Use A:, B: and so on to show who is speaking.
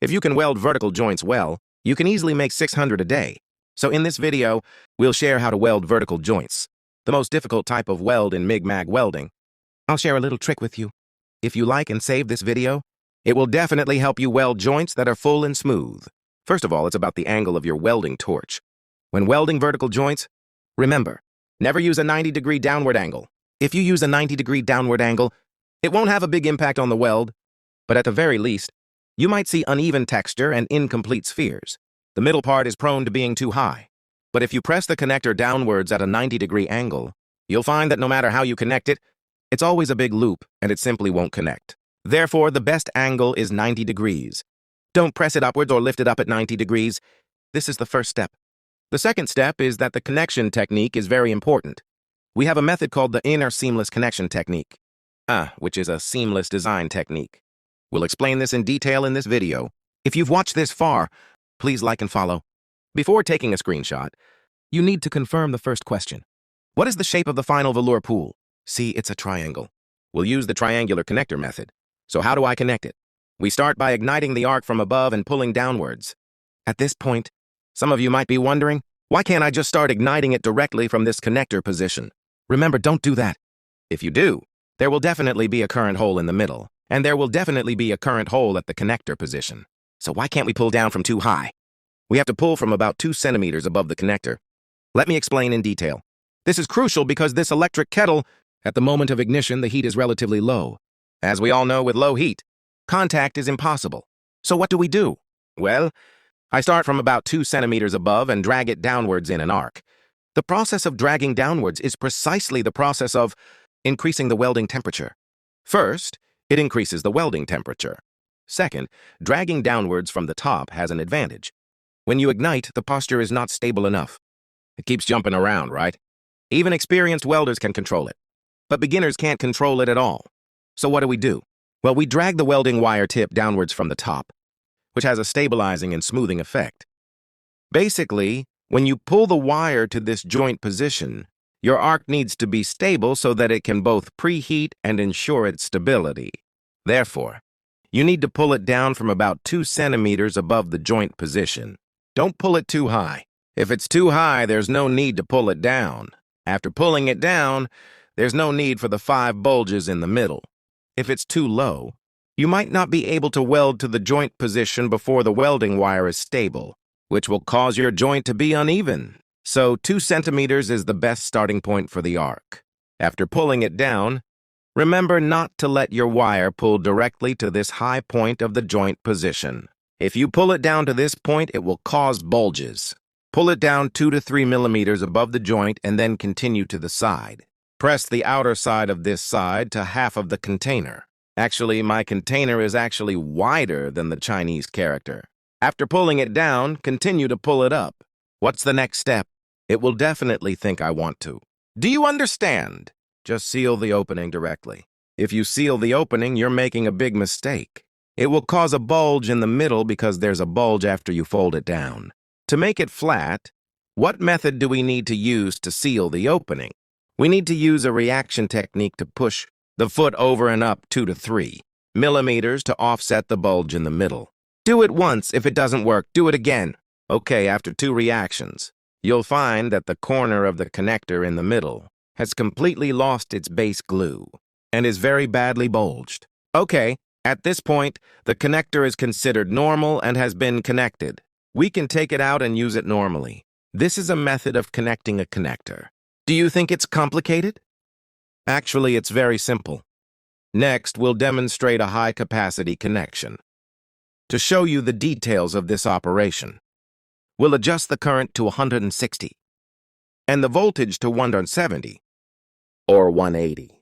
A: If you can weld vertical joints well, you can easily make 600 a day. So in this video, we'll share how to weld vertical joints, the most difficult type of weld in MIG-MAG welding. I'll share a little trick with you. If you like and save this video, it will definitely help you weld joints that are full and smooth. First of all, it's about the angle of your welding torch. When welding vertical joints, remember, never use a 90-degree downward angle. If you use a 90-degree downward angle, it won't have a big impact on the weld, but at the very least, you might see uneven texture and incomplete spheres. The middle part is prone to being too high. But if you press the connector downwards at a 90-degree angle, you'll find that no matter how you connect it, it's always a big loop and it simply won't connect. Therefore, the best angle is 90 degrees. Don't press it upwards or lift it up at 90 degrees. This is the first step. The second step is that the connection technique is very important. We have a method called the inner seamless connection technique, which is a seamless design technique. We'll explain this in detail in this video. If you've watched this far, please like and follow. Before taking a screenshot, you need to confirm the first question. What is the shape of the final velour pool? See, it's a triangle. We'll use the triangular connector method. So how do I connect it? We start by igniting the arc from above and pulling downwards. At this point, some of you might be wondering, why can't I just start igniting it directly from this connector position? Remember, don't do that. If you do, there will definitely be a current hole in the middle, and there will definitely be a current hole at the connector position. So why can't we pull down from too high? We have to pull from about 2 centimeters above the connector. Let me explain in detail. This is crucial because this electric kettle, at the moment of ignition, the heat is relatively low. As we all know, with low heat, contact is impossible. So what do? Well, I start from about 2 centimeters above and drag it downwards in an arc. The process of dragging downwards is precisely the process of increasing the welding temperature. First, it increases the welding temperature. Second, dragging downwards from the top has an advantage. When you ignite, the posture is not stable enough. It keeps jumping around, right? Even experienced welders can control it, but beginners can't control it at all. So what do? Well, we drag the welding wire tip downwards from the top, which has a stabilizing and smoothing effect. Basically, when you pull the wire to this joint position, your arc needs to be stable so that it can both preheat and ensure its stability. Therefore, you need to pull it down from about 2 centimeters above the joint position. Don't pull it too high. If it's too high, there's no need to pull it down. After pulling it down, there's no need for the 5 bulges in the middle. If it's too low, you might not be able to weld to the joint position before the welding wire is stable, which will cause your joint to be uneven. So 2 centimeters is the best starting point for the arc. After pulling it down, remember not to let your wire pull directly to this high point of the joint position. If you pull it down to this point, it will cause bulges. Pull it down 2 to 3 millimeters above the joint and then continue to the side. Press the outer side of this side to half of the container. Actually, my container is actually wider than the Chinese character. After pulling it down, continue to pull it up. What's the next step? It will definitely think I want to. Do you understand? Just seal the opening directly. If you seal the opening, you're making a big mistake. It will cause a bulge in the middle because there's a bulge after you fold it down. To make it flat, what method do we need to use to seal the opening? We need to use a reaction technique to push the foot over and up 2 to 3 millimeters to offset the bulge in the middle. Do it once. If it doesn't work, do it again. Okay, after 2 reactions, you'll find that the corner of the connector in the middle has completely lost its base glue and is very badly bulged. Okay, at this point, the connector is considered normal and has been connected. We can take it out and use it normally. This is a method of connecting a connector. Do you think it's complicated? Actually, it's very simple. Next, we'll demonstrate a high-capacity connection. To show you the details of this operation, we'll adjust the current to 160 and the voltage to 170 or 180.